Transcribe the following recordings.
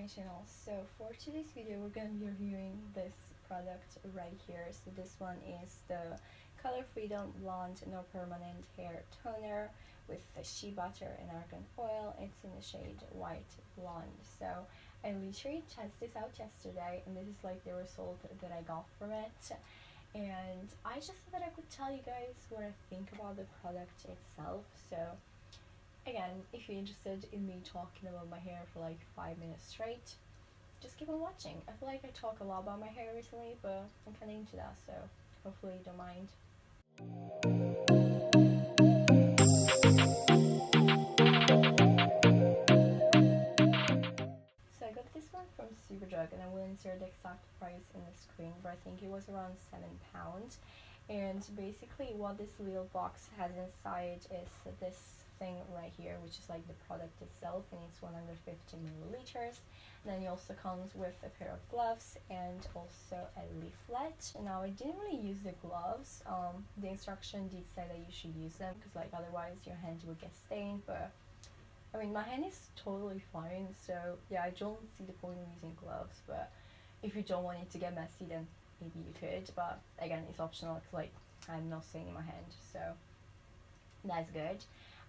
my channel. So for today's video we're going to be reviewing this product right here. So this one is the Color Freedom Blonde No Permanent Hair Toner with the shea butter and argan oil. It's in the shade White Blonde. So I literally tested this out yesterday and this is like the result that I got from it. And I just thought that I could tell you guys what I think about the product itself. So again, if you're interested in me talking about my hair for like 5 minutes straight, just keep on watching. I feel like I talk a lot about my hair recently, but I'm kind of into that, so hopefully you don't mind. So I got this one from Superdrug, and I will insert the exact price in the screen, but I think it was around £7. And basically what this little box has inside is this thing right here, which is like the product itself, and it's 150 milliliters. And then it also comes with a pair of gloves and also a leaflet. Now I didn't really use the gloves. The instruction did say that you should use them because like otherwise your hand would get stained, but I mean my hand is totally fine, so yeah, I don't see the point of using gloves. But if you don't want it to get messy, then maybe you could, but again it's optional because like I'm not staining my hand, so that's good.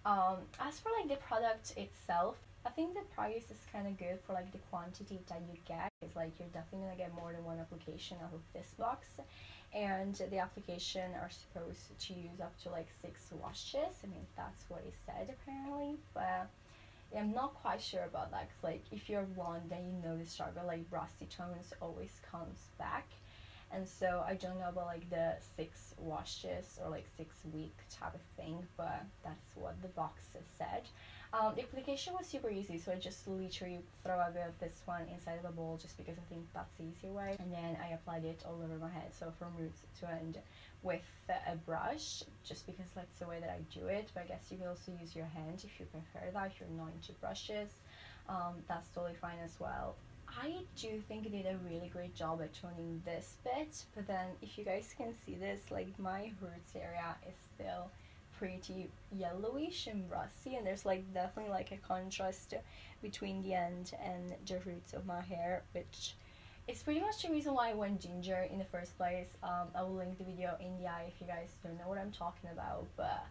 As for like the product itself, I think the price is kind of good for like the quantity that you get. It's like you're definitely gonna get more than one application out of this box, and the application are supposed to use up to like 6 washes. I mean that's what it said apparently, but yeah, I'm not quite sure about that because like if you're blonde then you know the struggle, like rusty tones always comes back. And so I don't know about like the 6 washes or like 6-week type of thing, but that's what the box said. The application was super easy, so I just literally throw a bit of this one inside of a bowl just because I think that's the easier way, and then I applied it all over my head, so from root to end with a brush, just because that's the way that I do it. But I guess you can also use your hand if you prefer that, if you're not into brushes. That's totally fine as well. I do think it did a really great job at toning this bit, but then if you guys can see this, like my roots area is still pretty yellowish and rusty, and there's like definitely like a contrast between the end and the roots of my hair, which is pretty much the reason why I went ginger in the first place. I will link the video in the eye if you guys don't know what I'm talking about, but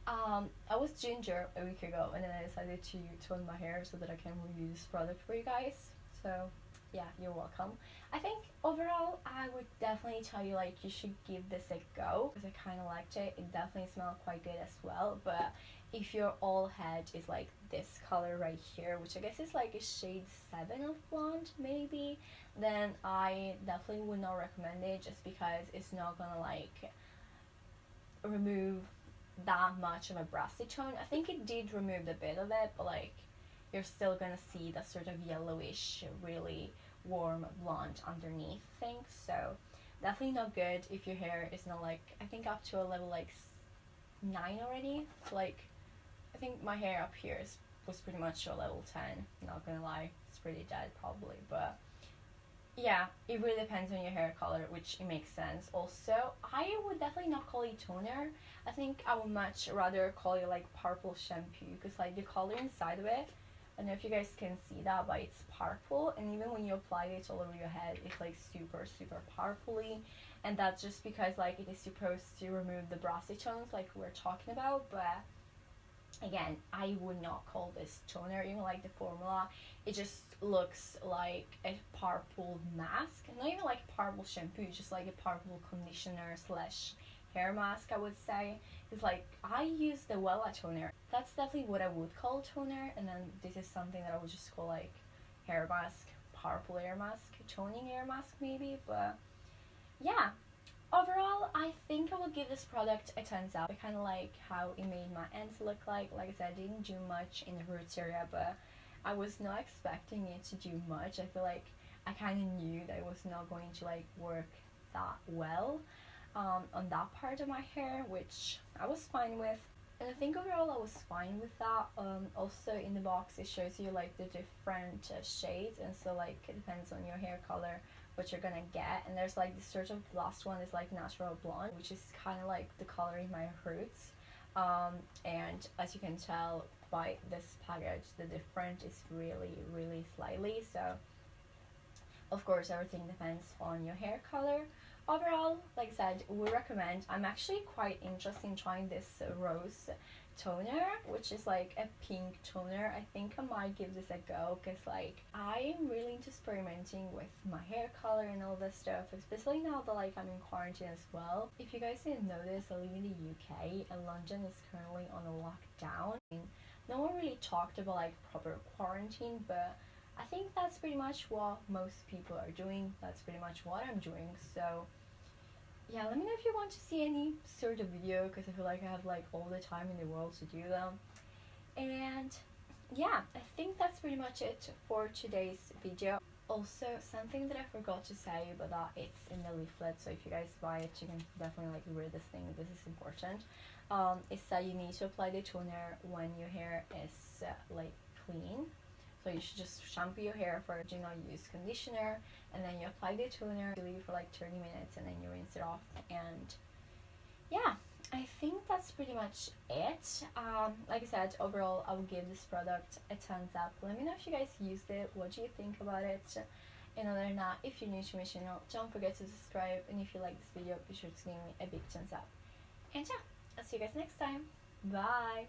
I was ginger a week ago and then I decided to tone my hair so that I can review this product for you guys. So yeah, you're welcome. I think overall I would definitely tell you like you should give this a go because I kind of liked it. It definitely smelled quite good as well, but if your all head is like this color right here, which I guess is like a shade 7 of blonde maybe, then I definitely would not recommend it just because it's not gonna like remove that much of a brassy tone. I think it did remove a bit of it, but like you're still gonna see that sort of yellowish, really warm blonde underneath thing. So definitely not good if your hair is not like, I think up to a level like 9 already. So like I think my hair up here was pretty much a level 10, not gonna lie. It's pretty dead probably, but yeah, it really depends on your hair color, which it makes sense. Also, I would definitely not call it toner. I think I would much rather call it like purple shampoo, because like the color inside of it, I don't know if you guys can see that, but it's purple, and even when you apply it all over your head, it's like super purpley, and that's just because like it is supposed to remove the brassy tones like we're talking about. But again, I would not call this toner, even like the formula, it just looks like a purple mask, not even like purple shampoo, just like a purple conditioner slash hair mask, I would say. It's like I use the Wella toner, that's definitely what I would call toner, and then this is something that I would just call like hair mask, purple hair mask, toning hair mask maybe. But yeah, overall I think I will give this product a thumbs up. I kind of like how it made my ends look like I said, I didn't do much in the roots area, but I was not expecting it to do much. I feel like I kind of knew that it was not going to like work that well on that part of my hair, which I was fine with, and I think overall I was fine with that. Also in the box it shows you like the different shades, and so like it depends on your hair color what you're gonna get. And there's like this sort of last one is like natural blonde, which is kind of like the color in my roots, and as you can tell by this package, the difference is really slightly. So of course everything depends on your hair color. Overall, like I said, we recommend. I'm actually quite interested in trying this rose toner, which is like a pink toner. I think I might give this a go, because like I am really into experimenting with my hair color and all this stuff, especially now that like I'm in quarantine as well. If you guys didn't notice, I live in the UK and London is currently on a lockdown. No one really talked about like proper quarantine, but I think that's pretty much what most people are doing. That's pretty much what I'm doing. So yeah, let me know if you want to see any sort of video, because I feel like I have like all the time in the world to do them. And yeah, I think that's pretty much it for today's video. Also, something that I forgot to say, but that it's in the leaflet, so if you guys buy it, you can definitely like read this thing. This is important. Is that you need to apply the toner when your hair is like clean. So you should just shampoo your hair first, do not use conditioner, and then you apply the toner, you leave for like 30 minutes, and then you rinse it off. And yeah, I think that's pretty much it. Like I said, overall I would give this product a thumbs up. Let me know if you guys used it, what do you think about it. And other than that, if you're new to my channel, don't forget to subscribe, and if you like this video, be sure to give me a big thumbs up. And yeah, I'll see you guys next time. Bye.